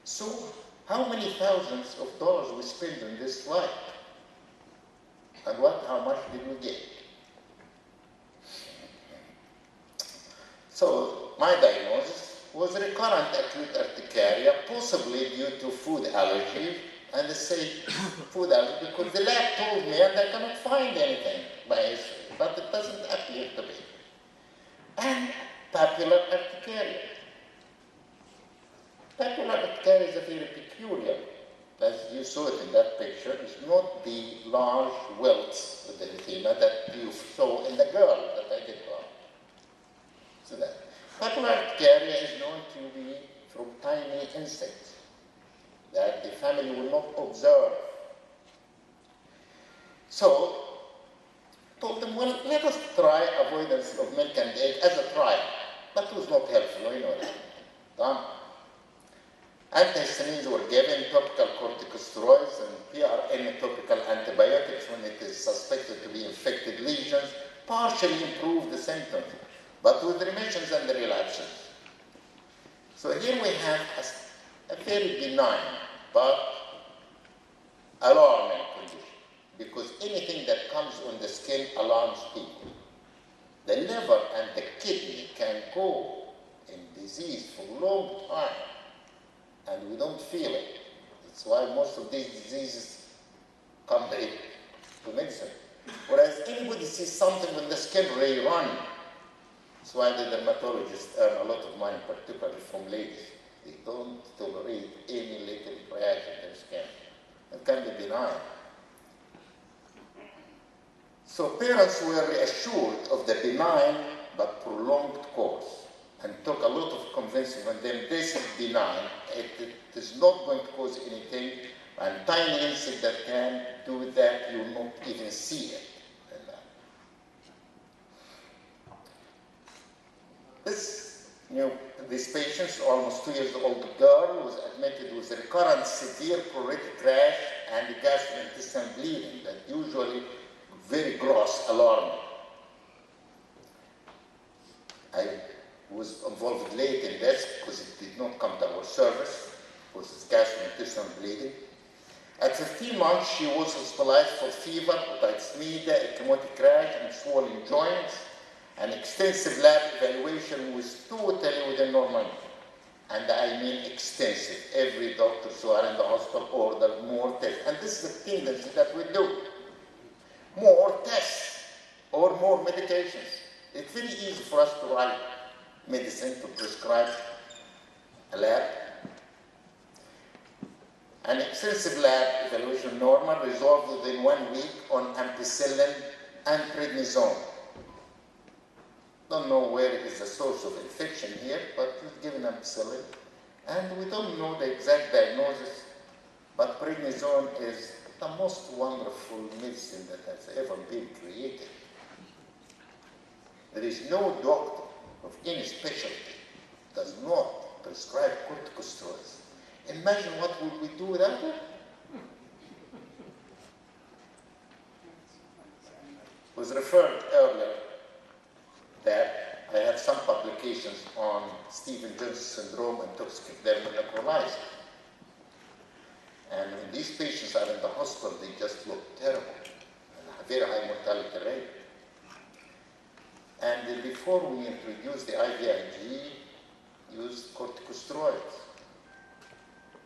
So how many thousands of dollars we spent on this flight? And how much did we get? So my diagnosis was recurrent acute urticaria, possibly due to food allergy. And they say food allergy because the lab told me and I cannot find anything by history, but it doesn't appear to be. And papular urticaria. Papular urticaria is a very peculiar, as you saw it in that picture. It's not the large welts with erythema that you saw in the girl that I did wrong. So that papular urticaria is known to be from tiny insects that the family will not observe. So, told them, well, let us try avoidance of milk and egg as a trial. That was not helpful, you know that. Antihistamines were given, topical corticosteroids and PRN topical antibiotics when it is suspected to be infected lesions, partially improved the symptoms, but with remissions and relapses. So here we have a very benign but alarming condition, because anything that comes on the skin alarms people. The liver and the kidney can go in disease for a long time, and we don't feel it. That's why most of these diseases come late to medicine. Whereas anybody sees something on the skin, they run. That's why the dermatologists earn a lot of money, particularly from ladies. They don't tolerate any little reaction in their skin. It can be benign. So parents were reassured of the benign but prolonged course and took a lot of convincing on them. This is benign. It is not going to cause anything. And tiny insect that can do that, you will not even see it. This patient, almost 2 years old girl, was admitted with recurrent severe pruritic rash and gastrointestinal bleeding that usually very gross, alarming. I was involved late in this because it did not come to our service. It was gastrointestinal bleeding. At 15 months, she was hospitalized for fever, otitis media, ecchymotic rash, and swollen joints. An extensive lab evaluation was totally within normal. And I mean extensive. Every doctor who are in the hospital ordered more tests. And this is the tendency that we do. More tests or more medications. It's very easy for us to write medicine, to prescribe a lab. An extensive lab evaluation normal resolved within 1 week on ampicillin and prednisone. Don't know where it is the source of infection here, but we've given ampicillin. And we don't know the exact diagnosis, but prednisone is the most wonderful medicine that has ever been created. There is no doctor of any specialty does not prescribe corticosteroids. Imagine what would we do without it? It was referred earlier that I had some publications on Stevens-Jones syndrome and toxic dermatocolitis. And when these patients are in the hospital, they just look terrible, and a very high mortality rate. And before we introduced the IVIG, used corticosteroids.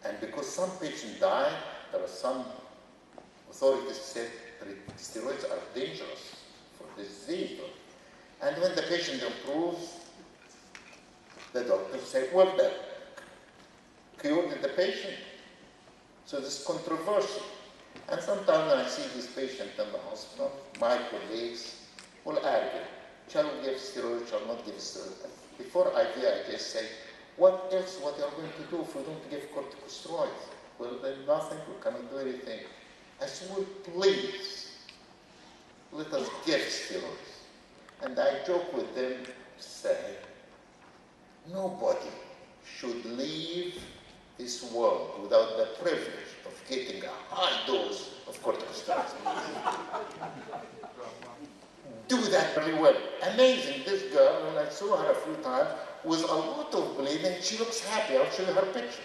And because some patients died, there are some authorities said steroids are dangerous for this disease. And when the patient improves, the doctor said, well, that cured the patient. So this controversy. And sometimes when I see this patient in the hospital, my colleagues will argue, shall we give steroids, shall not give steroids? Before I just say, what else, what are we going to do if we don't give corticosteroids? Well, then nothing, we cannot do anything. I said, well, please, let us give steroids. And I joke with them, say, nobody should leave this world without the privilege of getting a high dose of corticosteroids. Do that very well. Amazing, this girl, when I saw her a few times, with a lot of bleeding, she looks happy. I'll show you her picture.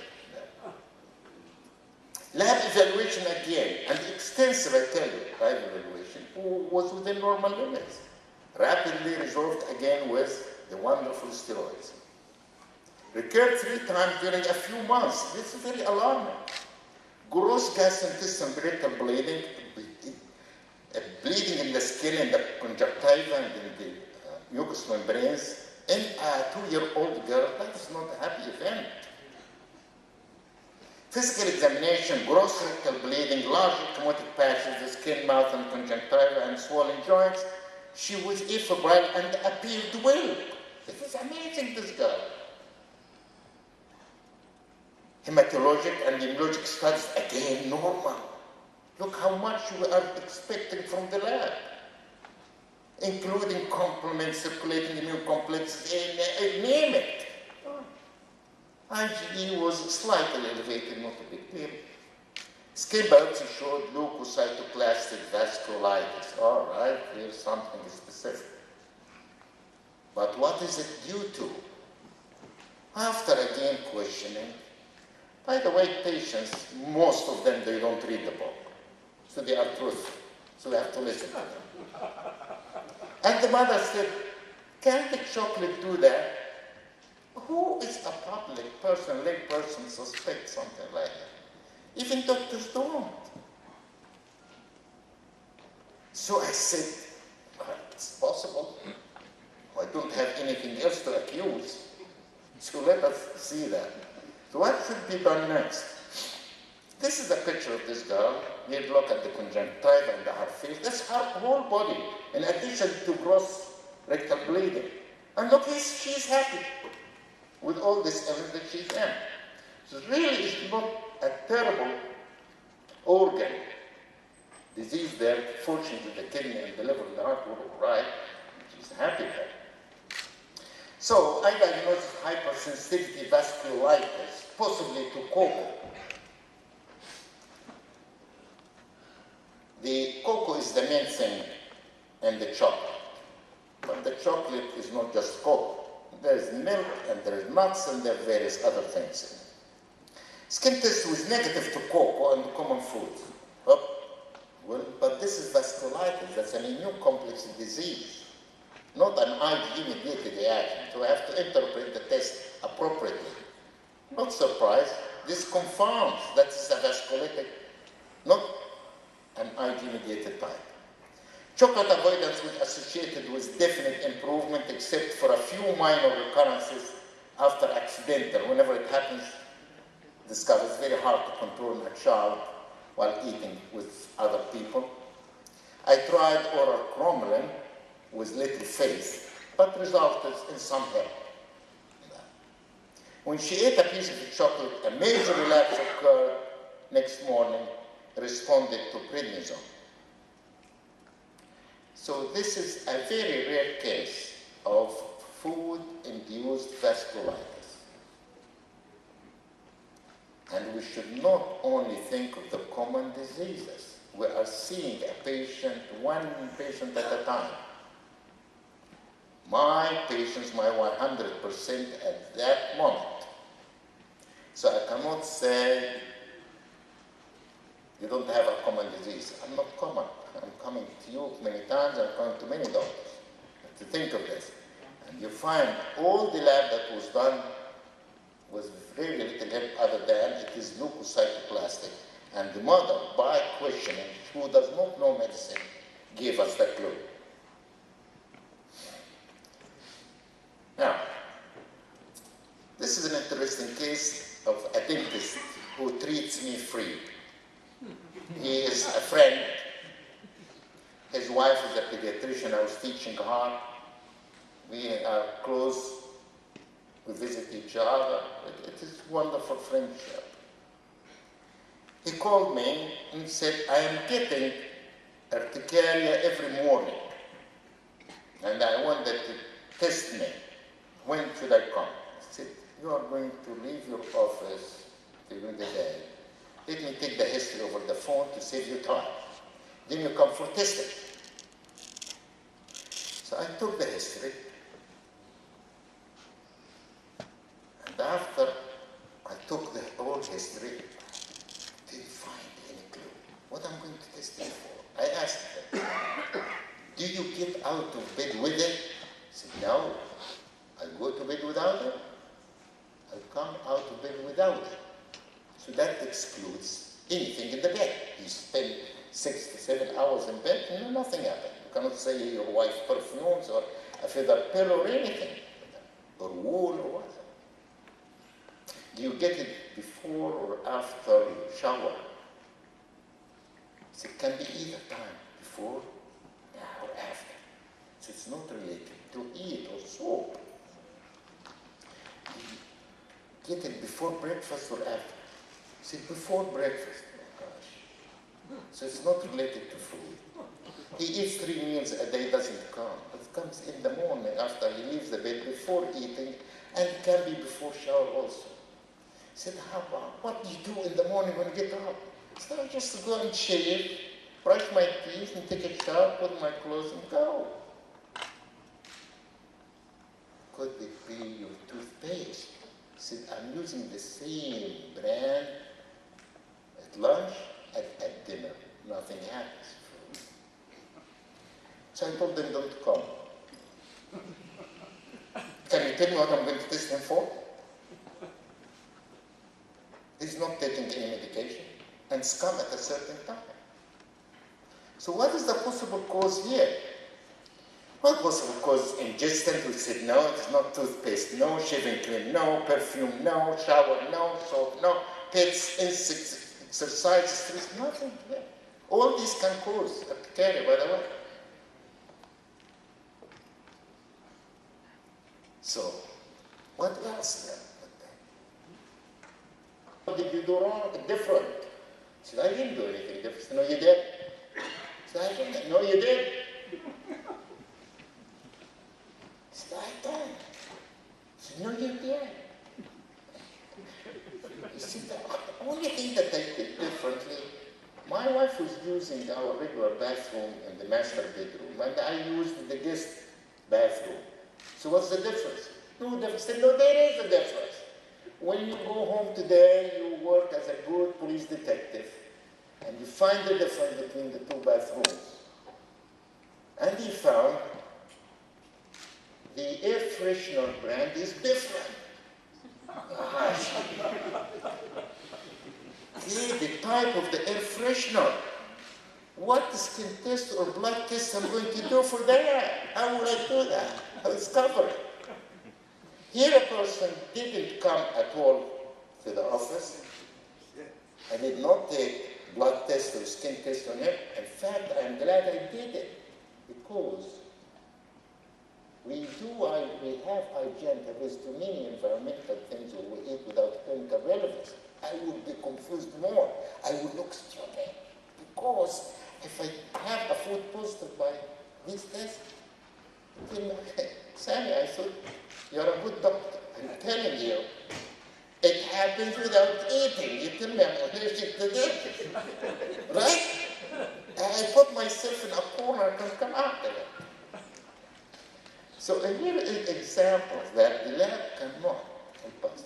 Lab evaluation again, and extensive, I tell you, lab evaluation was within normal limits. Rapidly resolved again with the wonderful steroids. Recurred 3 times during a few months. This is very alarming. Gross gastrointestinal rectal bleeding, bleeding in the skin, in the conjunctiva, and in the mucous membranes. In a 2-year-old girl, that is not a happy event. Physical examination, gross rectal bleeding, large ecchymotic patches, the skin, mouth, and conjunctiva, and swollen joints. She was afebrile and appeared well. This is amazing, this girl. Hematologic and immunologic studies, again, normal. Look how much we are expecting from the lab, including complement, circulating immune complexes, and name it. IgE was slightly elevated, not a big deal. Skin biopsy showed leukocytoclastic vasculitis. All right, here's something specific. But what is it due to? After again questioning, by the way, patients, most of them, they don't read the book. So they are truthful. So we have to listen to them. And the mother said, can the chocolate do that? Who is a public person, lay person, suspect something like that? Even doctors don't. So I said, well, it's possible. I don't have anything else to accuse. So let us see that. So what should be done next? This is a picture of this girl. You look at the conjunctiva and the heart face. That's her whole body, in addition to gross rectal bleeding. And look, she's happy with all this evidence that she's in. So really, it's not a terrible organ disease there. Fortunately, the kidney and the liver and the heart were all right. She's happy there. So I diagnosed hypersensitivity vasculitis, possibly to cocoa. The cocoa is the main thing in the chocolate. But the chocolate is not just cocoa. There's milk, and there's nuts, and there are various other things in it. Skin test was negative to cocoa and common foods. Well, but this is vasculitis. That's an immune complex disease, not an IgE-mediated reaction. So I have to interpret the test appropriately. Not surprised. This confirms that it's a vasculitic, not an IgE-mediated type. Chocolate avoidance was associated with definite improvement, except for a few minor recurrences after accidental. Whenever it happens, discovered it's very hard to control a child while eating with other people. I tried oral cromolyn with little faith, but resulted in some help. When she ate a piece of the chocolate, a major relapse occurred next morning, responded to prednisone. So this is a very rare case of food-induced vasculitis. And we should not only think of the common diseases. We are seeing a patient, one patient at a time. My patients, my 100% at that moment. So I cannot say you don't have a common disease. I'm not common. I'm coming to you many times, I'm coming to many doctors to think of this. And you find all the lab that was done was very little help other than it is leukocytoclastic. And the mother, by questioning, who does not know medicine, gave us the clue. Now, this is an interesting case of a dentist who treats me free. He is a friend. His wife is a pediatrician. I was teaching her. We are close. We visit each other. It is wonderful friendship. He called me and said, I am getting urticaria every morning. And I wanted to test me. When should I come? I said, you are going to leave your office during the day. Let me take the history over the phone to save you time. Then you come for testing. So I took the history. And after I took the whole history, Didn't find any clue. What I'm going to test it for? I asked them, do you get out of bed with it? He said, no. I go to bed without it. I come out of bed without it. So that excludes anything in the bed. You spend 6 to 7 hours in bed, and nothing happened. You cannot say your wife perfumes or a feather pillow or anything, or wool or what. Do you get it before or after you shower? So it can be either time, before or after. So it's not related to eat or soap. Do you get it before breakfast or after? See, before breakfast. Oh gosh. So it's not related to food. He eats 3 meals a day, doesn't count. It comes in the morning after he leaves the bed, before eating, and it can be before shower also. He said, how about what do you do in the morning when you get up? I said, I just go and shave, brush my teeth, and take a shower, put my clothes, and go. Could it be your toothpaste? He said, I'm using the same brand at lunch, at dinner. Nothing happens. So I told them, don't come. Can you tell me what I'm going to test him for? He's not taking any medication, and it's come at a certain time. So what is the possible cause here? What possible cause? Ingestion, we said no, it's not toothpaste, no, shaving cream, no, perfume, no, shower, no, soap, no, pets, insects, exercise, stress, nothing. Yeah. All these can cause urticaria, by the way. So, what else then? What did you do wrong? Different. I said, I didn't do anything different. No, you did. I said, I didn't. No, you did. I said, I did. I said, no, you did. You see, the only thing that I did differently, my wife was using our regular bathroom in the master bedroom, and I used the guest bathroom. So what's the difference? No difference. I said, no, there is a difference. When you go home today, you work as a good police detective, and you find the difference between the 2 bathrooms. And he found the air freshener brand is different. The type of the air freshener. What skin test or blood test I'm going to do for that? How will I do that? How is covered? Here a person didn't come at all to the office. I did not take blood test or skin test on him. In fact, I'm glad I did it, because we have hygiene. There is too many environmental things that we eat without clinical relevance. I would be confused more. I would look stupid, because if I have a food positive by this test, Sammy, I thought, you're a good doctor. I'm telling you, it happens without eating. You tell me I'm allergic to this. Right? I put myself in a corner and come out of it. So here is examples that the lab cannot help us.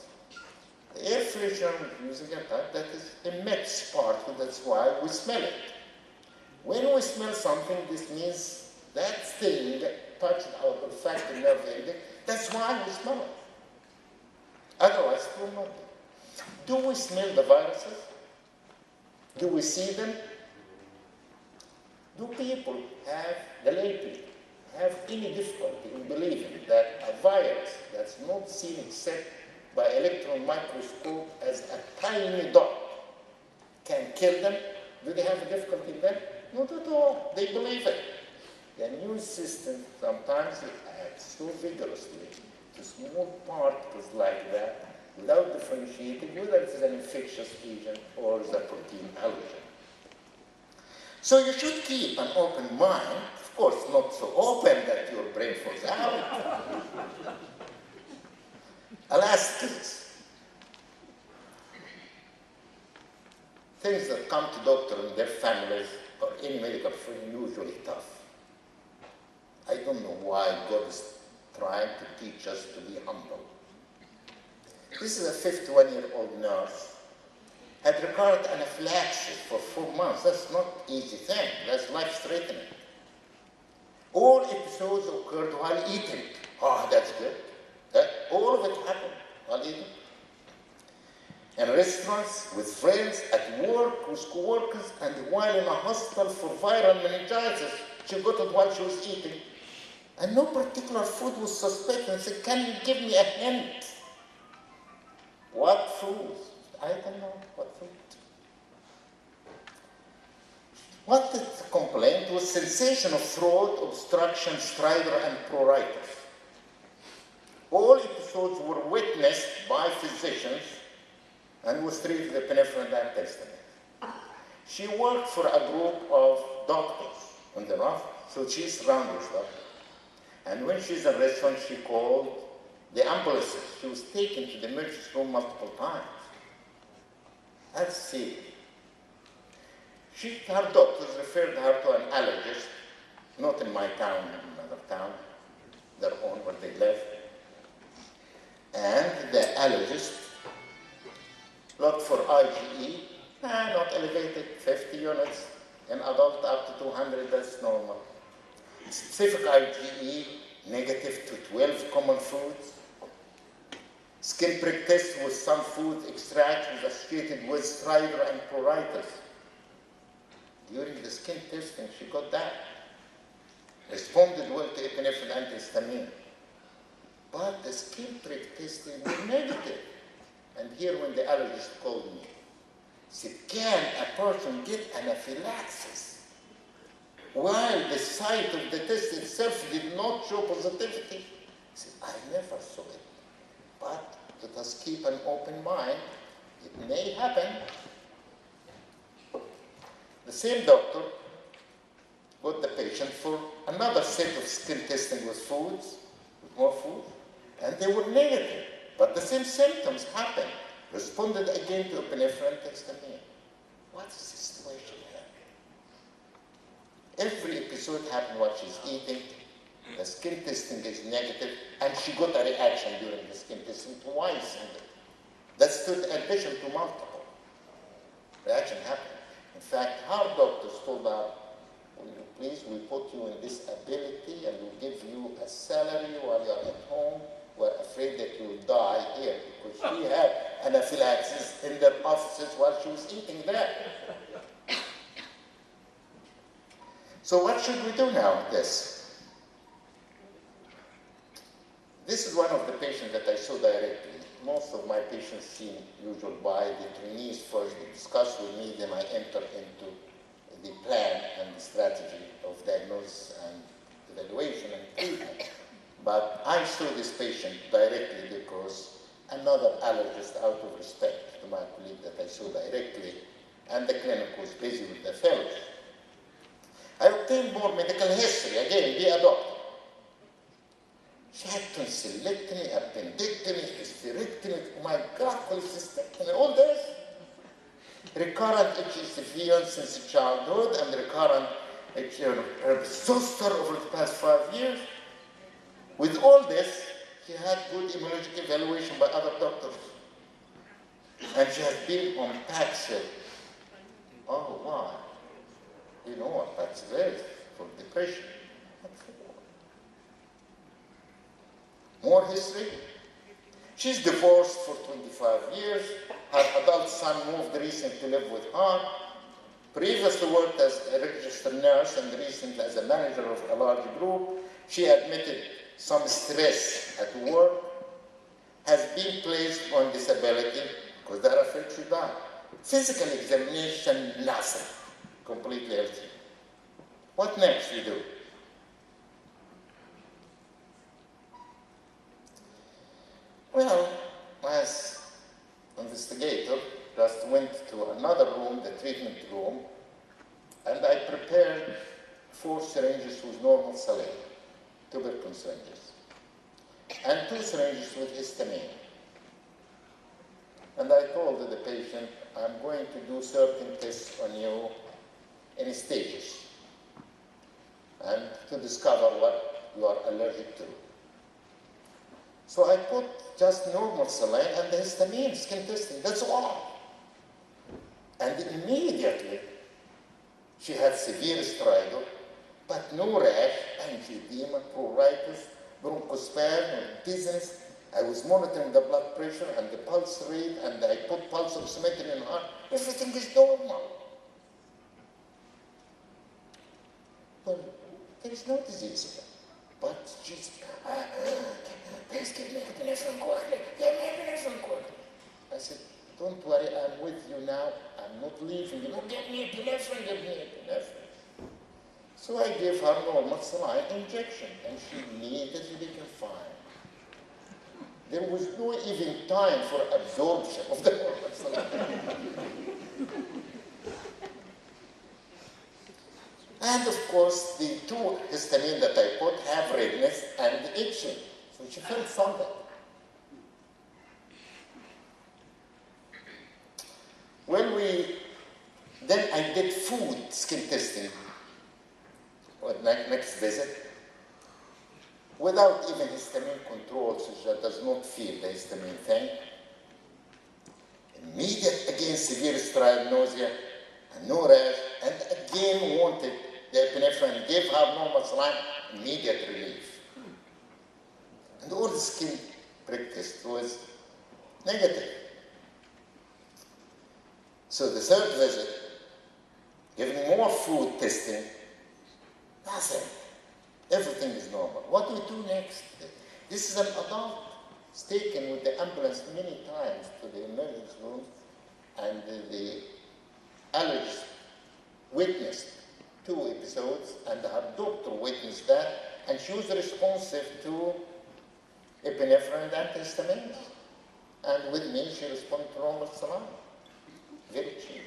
The air freshener we're using a type that is emits particle, that's why we smell it. When we smell something, this means that thing touched our olfactory nerve ending. That's why we smell it. Otherwise, it will not be. Do we smell the viruses? Do we see them? Do people have, the lay people, have any difficulty in believing that a virus that's not seen except by electron microscope as a tiny dot can kill them? Do they have a difficulty in that? Not at all. They believe it. The immune system sometimes reacts so vigorously to small particles like that without differentiating whether it is an infectious agent or is a protein allergen. So you should keep an open mind, of course not so open that your brain falls out. I'll ask this. Things that come to doctors and their families or any medical friend usually tough. I don't know why God is trying to teach us to be humble. This is a 51-year-old nurse had recurrent anaphylaxis for 4 months. That's not an easy thing. That's life-threatening. All episodes occurred while eating. Oh, that's good. All of it happened while eating. In restaurants, with friends, at work, with co-workers, and while in a hospital for viral meningitis. She got it while she was eating. And no particular food was suspected. And said, can you give me a hint? What food? I don't know what food. What the complaint was sensation of throat, obstruction, stridor, and pruritus. All episodes were witnessed by physicians and was treated with epinephrine and antihistamine. She worked for a group of doctors in the office, so she's surrounded with them. And when she's in a restaurant, she called the ambulances. She was taken to the emergency room multiple times. That's serious. Her doctors referred her to an allergist, not in my town, in another town, their own where they live. And the allergist looked for IgE, not elevated, 50 units. In adult up to 200, that's normal. Specific IgE, negative to 12 common foods. Skin prick test with some food extract was associated with stridor and pruritus. During the skin testing, she got that. Responded well to epinephrine and antihistamine. But the skin prick testing was negative. And here when the allergist called me, said, can a person get anaphylaxis while the site of the test itself did not show positivity? I said, I never saw it. But let us keep an open mind. It may happen. The same doctor got the patient for another set of skin testing with foods, with more food, and they were negative. But the same symptoms happened. Responded again to epinephrine and antihistamine. What's the situation here? Every episode happened while she's eating. The skin testing is negative, and she got a reaction during the skin testing twice. That's in addition to multiple. Reaction happened. In fact, her doctors told her, will you please, we put you in disability and we'll give you a salary while you're at home. We're afraid that you'll die here because she had anaphylaxis in their offices while she was eating there. So what should we do now with this? This is one of the patients that I saw directly. Most of my patients see usual by the trainees first. They discuss with me, then I enter into the plan and the strategy of diagnosis and evaluation and treatment. But I saw this patient directly because another allergist, out of respect to my colleague that I saw directly, and the clinic was busy with the fellows. I obtained more medical history. Again, be a doctor. She had tonsillectomy, appendectomy, hysterectomy, oh my God, cholecystectomy, all this. Recurrent HSV since childhood and recurrent zoster over the past 5 years. With all this, she had good immunologic evaluation by other doctors. And she has been on Paxil. Oh, wow. You know what Paxil is for depression. More history. She's divorced for 25 years. Her adult son moved recently to live with her. Previously worked as a registered nurse and recently as a manager of a large group. She admitted some stress at work, has been placed on disability because they're afraid she died. Physical examination, nothing. Completely healthy. What next we do? Well, as investigator, just went to another room, the treatment room, and I prepared 4 syringes with normal saline, tuberculin syringes, and 2 syringes with histamine. And I told the patient, I'm going to do certain tests on you in stages, and to discover what you are allergic to. So I put just normal saline and the histamine skin testing, that's all. immediately she had severe stridor, but no rash, angioedema, pruritus, bronchospasm, or dizziness. I was monitoring the blood pressure and the pulse rate, and I put pulse oximetry in her. Everything is normal. Well, there is no disease here. But she's, please give me epinephrine quickly. Give me epinephrine quickly. I said, don't worry, I'm with you now. I'm not leaving you. No, give me epinephrine, give me epinephrine. So I gave her normal saline injection, and she immediately became fine. There was no even time for absorption of the normal saline. And of course, the two histamine that I put have redness and itching. So she felt something. When then I did food skin testing at my next visit without even histamine control, so she does not feel the histamine thing. Immediate, again, severe stridor, nausea, and no rash, and again wanted the epinephrine, gave her normal saline, immediate relief. And all the skin prick test was negative. So the third visit, giving more food testing, nothing. Everything is normal. What do we do next? This is an adult. It's taken with the ambulance many times to the emergency room, and the allergist witnessed 2 episodes, and her doctor witnessed that, and she was responsive to epinephrine and antihistamines. And with me, she responded to normal saline. Very cheap.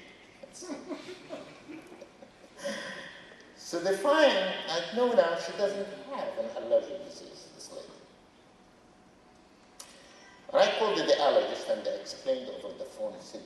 So they find, I know now, she doesn't have an allergic disease, this lady. And I called the allergist and I explained over the phone and said,